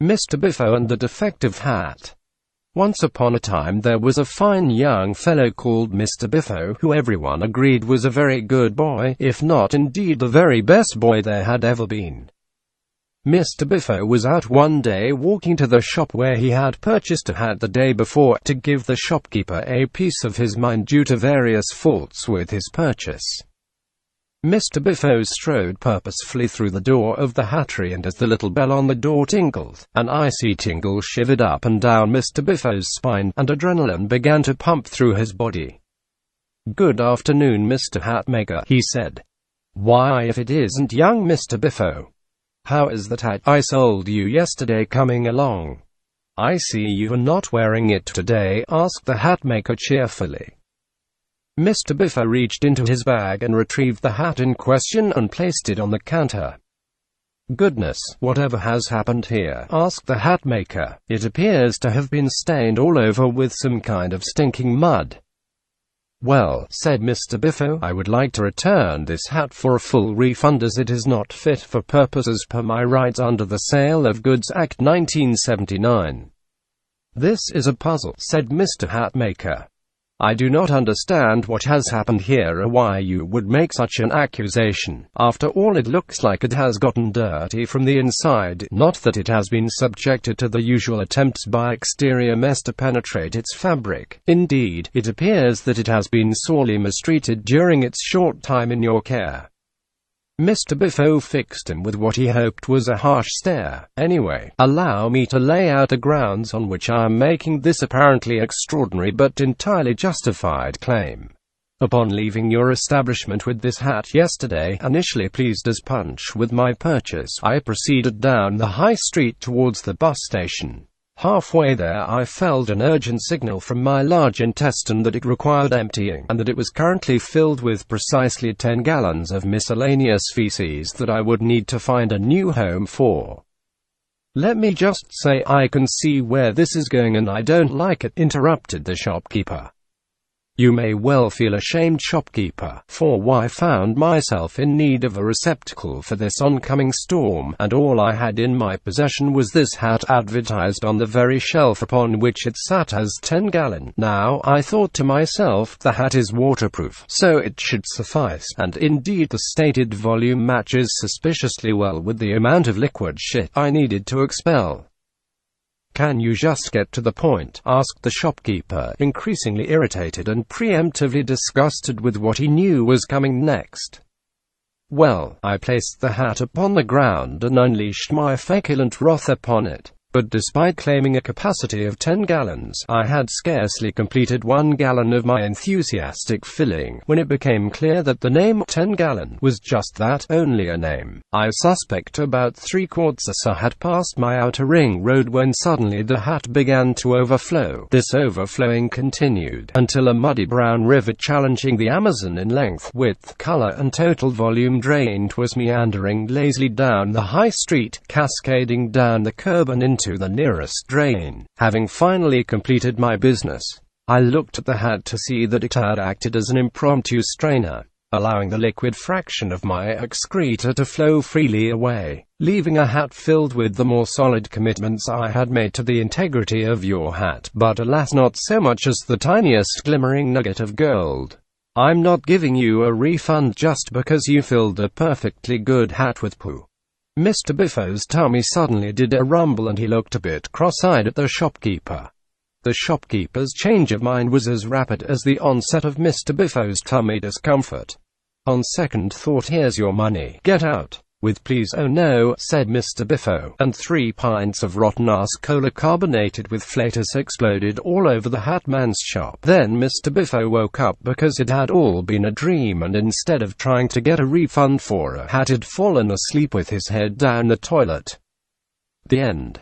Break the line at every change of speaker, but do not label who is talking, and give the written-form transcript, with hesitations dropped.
Mr. Biffo and the Defective Hat. Once upon a time there was a fine young fellow called Mr. Biffo, who everyone agreed was a very good boy, if not indeed the very best boy there had ever been. Mr. Biffo was out one day walking to the shop where he had purchased a hat the day before, to give the shopkeeper a piece of his mind due to various faults with his purchase. Mr. Biffo strode purposefully through the door of the hattery, and as the little bell on the door tinkled, an icy tingle shivered up and down Mr. Biffo's spine, and adrenaline began to pump through his body. "Good afternoon, Mr. Hatmaker," he said. "Why, if it isn't young Mr. Biffo! How is that hat I sold you yesterday coming along? I see you are not wearing it today," asked the hatmaker cheerfully. Mr. Biffo reached into his bag and retrieved the hat in question and placed it on the counter. "Goodness, whatever has happened here?" asked the hatmaker. "It appears to have been stained all over with some kind of stinking mud." "Well," said Mr. Biffo, "I would like to return this hat for a full refund, as it is not fit for purpose as per my rights under the Sale of Goods Act 1979. "This is a puzzle," said Mr. Hatmaker. "I do not understand what has happened here, or why you would make such an accusation. After all, it looks like it has gotten dirty from the inside, not that it has been subjected to the usual attempts by exterior mess to penetrate its fabric. Indeed, it appears that it has been sorely mistreated during its short time in your care." Mr. Biffo fixed him with what he hoped was a harsh stare. "Anyway, allow me to lay out the grounds on which I am making this apparently extraordinary but entirely justified claim. Upon leaving your establishment with this hat yesterday, initially pleased as punch with my purchase, I proceeded down the high street towards the bus station. Halfway there I felt an urgent signal from my large intestine that it required emptying, and that it was currently filled with precisely 10 gallons of miscellaneous feces that I would need to find a new home for. Let me just say, I can see where this is going and I don't like it," interrupted the shopkeeper. "You may well feel ashamed, shopkeeper, for I found myself in need of a receptacle for this oncoming storm, and all I had in my possession was this hat advertised on the very shelf upon which it sat as 10-gallon. Now, I thought to myself, the hat is waterproof, so it should suffice, and indeed the stated volume matches suspiciously well with the amount of liquid shit I needed to expel." "Can you just get to the point?" asked the shopkeeper, increasingly irritated and preemptively disgusted with what he knew was coming next. "Well, I placed the hat upon the ground and unleashed my feculent wrath upon it. But despite claiming a capacity of 10 gallons, I had scarcely completed 1 gallon of my enthusiastic filling, when it became clear that the name 10-gallon was just that, only a name. I suspect about 3/4 had passed my outer ring road when suddenly the hat began to overflow. This overflowing continued until a muddy brown river challenging the Amazon in length, width, color and total volume drained was meandering lazily down the high street, cascading down the curb and into the nearest drain. Having finally completed my business, I looked at the hat to see that it had acted as an impromptu strainer, allowing the liquid fraction of my excreta to flow freely away, leaving a hat filled with the more solid commitments I had made to the integrity of your hat, but alas, not so much as the tiniest glimmering nugget of gold. I'm not giving you a refund just because you filled a perfectly good hat with poo." Mr. Biffo's tummy suddenly did a rumble and he looked a bit cross-eyed at the shopkeeper. The shopkeeper's change of mind was as rapid as the onset of Mr. Biffo's tummy discomfort. "On second thought, here's your money. Get out." "With please." "Oh no," said Mr. Biffo, and 3 pints of rotten-ass cola carbonated with flatus exploded all over the hatman's shop. Then Mr. Biffo woke up because it had all been a dream, and instead of trying to get a refund for a hat, had fallen asleep with his head down the toilet. The end.